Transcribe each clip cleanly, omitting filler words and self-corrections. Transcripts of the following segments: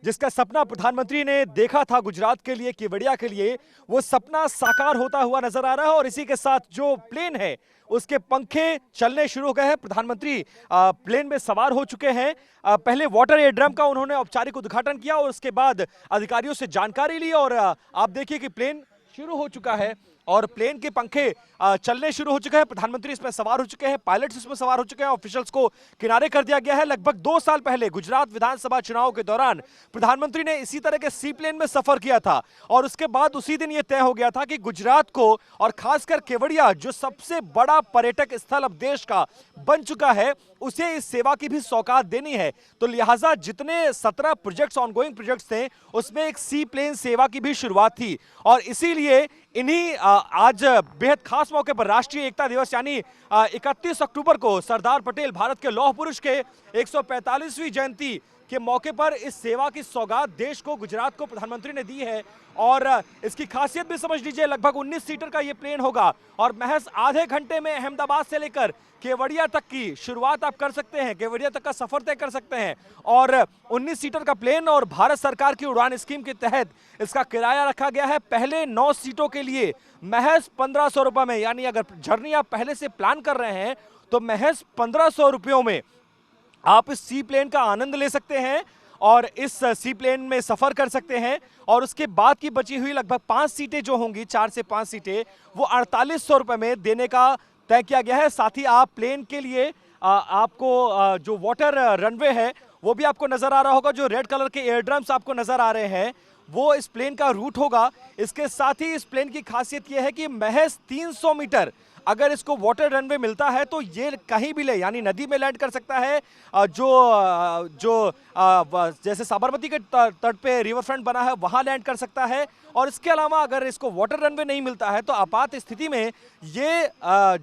जिसका सपना प्रधानमंत्री ने देखा था गुजरात के लिए, केवड़िया के लिए, वो सपना साकार होता हुआ नजर आ रहा है। और इसी के साथ जो प्लेन है उसके पंखे चलने शुरू हो गए हैं। प्रधानमंत्री प्लेन में सवार हो चुके हैं। पहले वाटर एयरड्रम का उन्होंने औपचारिक उद्घाटन किया और उसके बाद अधिकारियों से जानकारी ली। और आप देखिए कि प्लेन शुरू हो चुका है और प्लेन के पंखे चलने शुरू हो चुके हैं। प्रधानमंत्री इसमें सवार हो चुके हैं, पायलट्स इसमें सवार हो चुके हैं, ऑफिशियल्स को किनारे कर दिया गया है। लगभग 2 साल पहले गुजरात विधानसभा चुनाव के दौरान प्रधानमंत्री ने इसी तरह के सी प्लेन में सफर किया था और उसके बाद उसी दिन यह तय हो गया था कि गुजरात को और खासकर केवड़िया जो सबसे बड़ा पर्यटक स्थल अब देश का बन चुका है, उसे इस सेवा की भी सौगात देनी है। तो लिहाजा जितने 17 प्रोजेक्ट्स, ऑनगोइंग प्रोजेक्ट्स थे, उसमें एक सी प्लेन सेवा की भी शुरुआत थी। और इसीलिए इन्हीं आज बेहद खास मौके पर राष्ट्रीय एकता दिवस यानी 31 अक्टूबर को सरदार पटेल भारत के लौह पुरुष के 145वीं जयंती के मौके पर इस सेवा की सौगात देश को, गुजरात को प्रधानमंत्री ने दी है। और इसकी खासियत भी समझ लीजिए, लगभग 19 सीटर का यह प्लेन होगा और महज आधे घंटे में अहमदाबाद से लेकर केवड़िया तक की शुरुआत आप कर सकते हैं, केवड़िया तक का सफर तय कर सकते हैं। और 19 सीटर का प्लेन और भारत सरकार की उड़ान स्कीम के तहत इसका किराया रखा गया है पहले 9 सीटों के लिए महज 1500 रुपए में। यानी अगर जर्नी आप पहले से प्लान कर रहे हैं तो महज 1500 रुपयों में आप इस सी प्लेन का आनंद ले सकते हैं और इस सी प्लेन में सफर कर सकते हैं। और उसके बाद की बची हुई लगभग 5 सीटें जो होंगी, 4 से 5 सीटें, वो 4800 रुपए में देने का तय किया गया है। साथ ही आप प्लेन के लिए आपको जो वाटर रनवे है वो भी आपको नजर आ रहा होगा। जो रेड कलर के एयरड्रम्स आपको नजर आ रहे हैं वो इस प्लेन का रूट होगा। इसके साथ ही इस प्लेन की खासियत यह है कि महज 300 मीटर अगर इसको वाटर रनवे मिलता है तो ये कहीं भी ले, यानी नदी में लैंड कर सकता है, जैसे साबरमती के तट पे रिवर फ्रंट बना है वहां लैंड कर सकता है। और इसके अलावा अगर इसको वाटर रनवे नहीं मिलता है तो आपात स्थिति में ये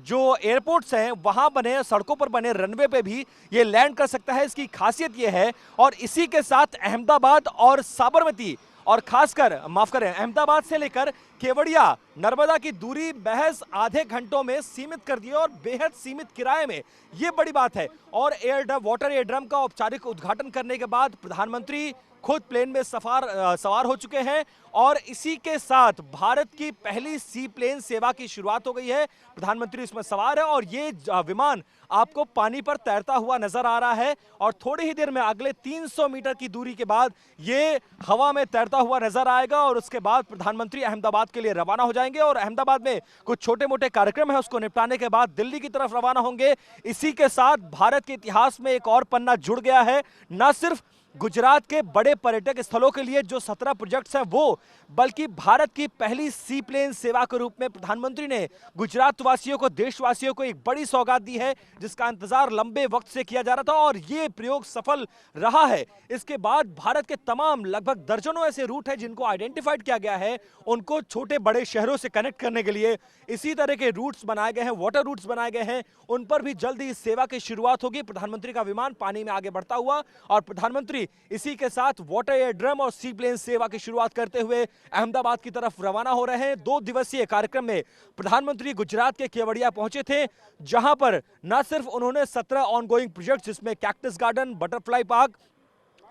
जो एयरपोर्ट्स हैं वहां बने, सड़कों पर बने रनवे पे भी ये लैंड कर सकता है। इसकी खासियत ये है। और इसी के साथ अहमदाबाद और साबरमती और खासकर माफ करें अहमदाबाद से लेकर केवड़िया नर्मदा की दूरी महज आधे घंटों में सीमित कर दी है और बेहद सीमित किराए में, यह बड़ी बात है। और वाटर एयरड्रम का औपचारिक उद्घाटन करने के बाद प्रधानमंत्री खुद प्लेन में सवार हो चुके हैं और इसी के साथ भारत की पहली सी प्लेन सेवा की शुरुआत हो गई है। प्रधानमंत्री इसमें सवार है और ये विमान आपको पानी पर तैरता हुआ नजर आ रहा है और थोड़ी ही देर में अगले 300 मीटर की दूरी के बाद ये हवा में तैरता हुआ नजर आएगा। और उसके बाद प्रधानमंत्री अहमदाबाद के लिए रवाना हो जाएंगे और अहमदाबाद में कुछ छोटे मोटे कार्यक्रम है उसको निपटाने के बाद दिल्ली की तरफ रवाना होंगे। इसी के साथ भारत के इतिहास में एक और पन्ना जुड़ गया है, न सिर्फ गुजरात के बड़े पर्यटक स्थलों के लिए जो 17 प्रोजेक्ट्स हैं वो, बल्कि भारत की पहली सी प्लेन सेवा के रूप में प्रधानमंत्री ने गुजरात वासियों को, देशवासियों को एक बड़ी सौगात दी है जिसका इंतजार लंबे वक्त से किया जा रहा था और ये प्रयोग सफल रहा है। इसके बाद भारत के तमाम लगभग दर्जनों ऐसे रूट हैं जिनको आइडेंटिफाइड किया गया है, उनको छोटे बड़े शहरों से कनेक्ट करने के लिए इसी तरह के रूट्स बनाए गए हैं, वाटर रूट्स बनाए गए हैं। उन पर भी जल्दी इस सेवा की शुरुआत होगी। प्रधानमंत्री का विमान पानी में आगे बढ़ता हुआ और प्रधानमंत्री इसी के साथ वाटर एयरड्रम और सी प्लेन सेवा की शुरुआत करते हुए अहमदाबाद की तरफ रवाना हो रहे हैं। 2 दिवसीय कार्यक्रम में प्रधानमंत्री गुजरात के केवड़िया पहुंचे थे, जहां पर न सिर्फ उन्होंने 17 ऑनगोइंग प्रोजेक्ट जिसमें cactus garden, butterfly park,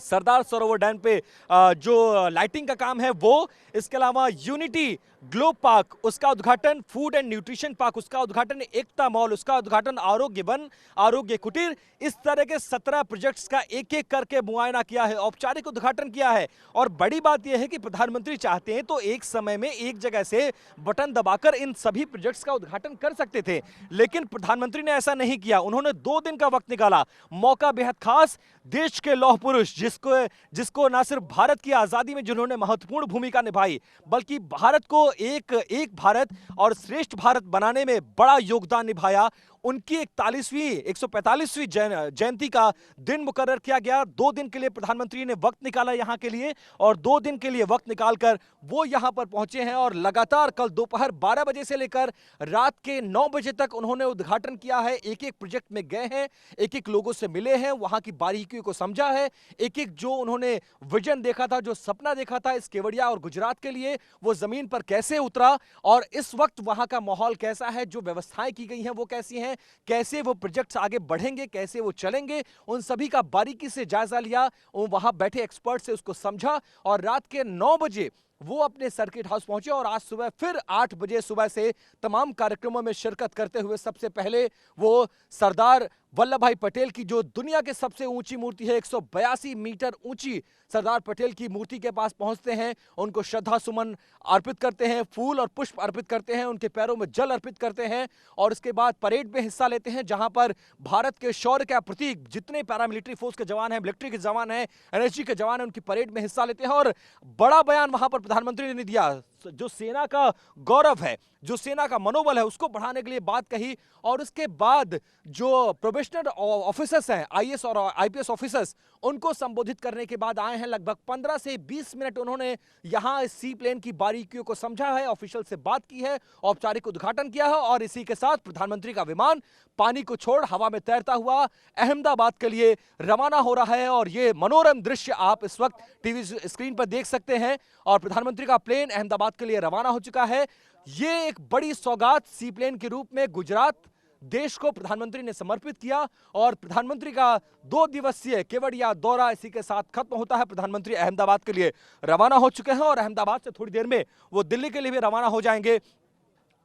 Sardar Sarovar dam पे जो लाइटिंग का काम है वो, इसके अलावा यूनिटी ग्लोब पार्क उसका उद्घाटन, फूड एंड न्यूट्रिशन पार्क उसका उद्घाटन, एकता मॉल उसका उद्घाटन, आरोग्य वन, आरोग्य कुटीर, इस तरह के 17 प्रोजेक्ट्स का एक एक करके मुआयना किया है, औपचारिक उद्घाटन किया है। और बड़ी बात यह है कि प्रधानमंत्री चाहते हैं तो एक समय में एक जगह से बटन दबाकर इन सभी प्रोजेक्ट्स का उद्घाटन कर सकते थे, लेकिन प्रधानमंत्री ने ऐसा नहीं किया। उन्होंने 2 दिन का वक्त निकाला, मौका बेहद खास, देश के लौह पुरुष जिसको न सिर्फ भारत की आजादी में जिन्होंने महत्वपूर्ण भूमिका निभाई, बल्कि भारत को एक भारत और श्रेष्ठ भारत बनाने में बड़ा योगदान निभाया, उनकी 145वीं जयंती का दिन मुकर्रर किया गया। 2 दिन के लिए प्रधानमंत्री ने वक्त निकाला यहां के लिए और 2 दिन के लिए वक्त निकालकर वो यहां पर पहुंचे हैं और लगातार कल दोपहर 12 बजे से लेकर रात के 9 बजे तक उन्होंने उद्घाटन किया है। एक एक प्रोजेक्ट में गए हैं, एक एक लोगों से मिले हैं, वहां की बारीकियों को समझा है, एक एक जो उन्होंने विजन देखा था, जो सपना देखा था इस केवड़िया और गुजरात के लिए, वो जमीन पर कैसे उतरा और इस वक्त वहां का माहौल कैसा है, जो व्यवस्थाएं की गई हैं वो कैसी हैं, हैं, कैसे वो प्रोजेक्ट्स आगे बढ़ेंगे, कैसे वो चलेंगे, उन सभी का बारीकी से जायजा लिया, वहां बैठे एक्सपर्ट से उसको समझा और रात के 9 बजे वो अपने सर्किट हाउस पहुंचे और आज सुबह फिर 8 बजे सुबह से तमाम कार्यक्रमों में शिरकत करते हुए सबसे पहले वो सरदार वल्लभ भाई पटेल की जो दुनिया के सबसे ऊंची मूर्ति है, 182 मीटर ऊंची सरदार पटेल की मूर्ति के पास पहुंचते हैं, उनको श्रद्धा सुमन अर्पित करते हैं, फूल और पुष्प अर्पित करते हैं, उनके पैरों में जल अर्पित करते हैं और उसके बाद परेड में हिस्सा लेते हैं, जहां पर भारत के शौर्य का प्रतीक जितने पैरामिलिट्री फोर्स के जवान हैं, मिलिट्री के जवान हैं, एनएसजी के जवान हैं, उनकी परेड में हिस्सा लेते हैं और बड़ा बयान वहां पर प्रधानमंत्री ने दिया। जो सेना का गौरव है, जो सेना का मनोबल है, उसको बढ़ाने के लिए बात कही और उसके बाद जो प्रोबेशनर ऑफिसर्स हैं, आईएएस और आईपीएस ऑफिसर्स, उनको संबोधित करने के बाद आए हैं। लगभग 15 से 20 मिनट उन्होंने यहां इस सी प्लेन की बारीकियों को समझा है, ऑफिशियल से बात की है, औपचारिक उद्घाटन किया है और इसी के साथ प्रधानमंत्री का विमान पानी को छोड़ हवा में तैरता हुआ अहमदाबाद के लिए रवाना हो रहा है और ये मनोरम दृश्य आप इस वक्त टीवी स्क्रीन पर देख सकते हैं और प्रधानमंत्री का प्लेन अहमदाबाद के लिए रवाना हो चुका है। ये एक बड़ी सौगात सी प्लेन के रूप में गुजरात देश को प्रधानमंत्री ने समर्पित किया और प्रधानमंत्री का 2 दिवसीय केवड़िया दौरा इसी के साथ खत्म होता है। प्रधानमंत्री अहमदाबाद के लिए रवाना हो चुके हैं और अहमदाबाद से थोड़ी देर में वो दिल्ली के लिए भी रवाना हो जाएंगे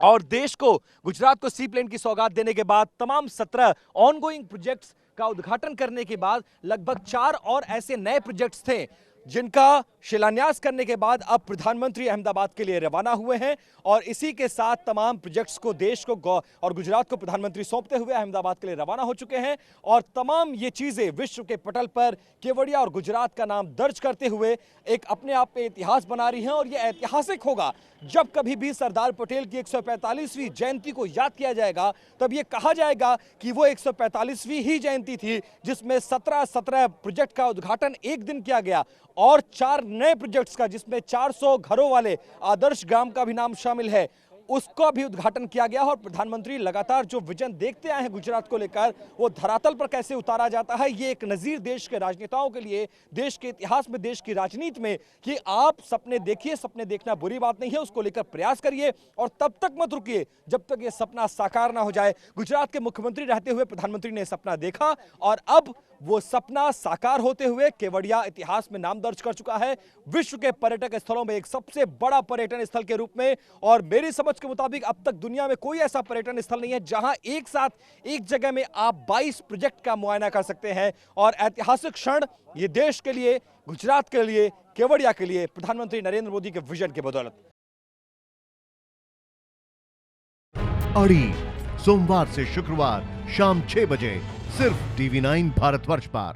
और देश को, गुजरात को सी प्लेन की सौगात देने के बाद तमाम 17 ऑनगोइंग प्रोजेक्ट्स का उद्घाटन करने के बाद लगभग 4 और ऐसे नए प्रोजेक्ट्स थे जिनका शिलान्यास करने के बाद अब प्रधानमंत्री अहमदाबाद के लिए रवाना हुए हैं और इसी के साथ तमाम प्रोजेक्ट्स को देश को और गुजरात को प्रधानमंत्री सौंपते हुए अहमदाबाद के लिए रवाना हो चुके हैं और तमाम ये चीजें विश्व के पटल पर केवड़िया और गुजरात का नाम दर्ज करते हुए एक अपने आप में इतिहास बना रही हैं और यह ऐतिहासिक होगा जब कभी भी सरदार पटेल की 145वीं जयंती को याद किया जाएगा, तब यह कहा जाएगा कि वो 145वीं ही जयंती थी जिसमें 17 प्रोजेक्ट का उद्घाटन एक दिन किया गया और 4 नए प्रोजेक्ट्स का, जिसमें 400 घरों वाले आदर्श ग्राम का भी नाम शामिल है, उसका भी उद्घाटन किया गया और प्रधानमंत्री लगातार जो विजन देखते आए हैं गुजरात को लेकर, वो धरातल पर कैसे उतारा जाता है, ये एक नजीर देश के राजनेताओं के लिए, देश के इतिहास में, देश की राजनीति में कि आप सपने देखिए, सपने देखना बुरी बात नहीं है, उसको लेकर प्रयास करिए और तब तक मत रुकिए जब तक ये सपना साकार ना हो जाए। गुजरात के मुख्यमंत्री रहते हुए प्रधानमंत्री ने सपना देखा और अब वो सपना साकार होते हुए केवड़िया इतिहास में नाम दर्ज कर चुका है, विश्व के पर्यटक स्थलों में एक सबसे बड़ा पर्यटन स्थल के रूप में। और मेरी समझ के मुताबिक अब तक दुनिया में कोई ऐसा पर्यटन स्थल नहीं है जहां एक साथ एक जगह में आप 22 प्रोजेक्ट का मुआयना कर सकते हैं और ऐतिहासिक क्षण ये देश के लिए, गुजरात के लिए, केवड़िया के लिए प्रधानमंत्री नरेंद्र मोदी के विजन की बदौलत। अड़ी सोमवार से शुक्रवार शाम 6 बजे सिर्फ टीवी 9 भारतवर्ष पर।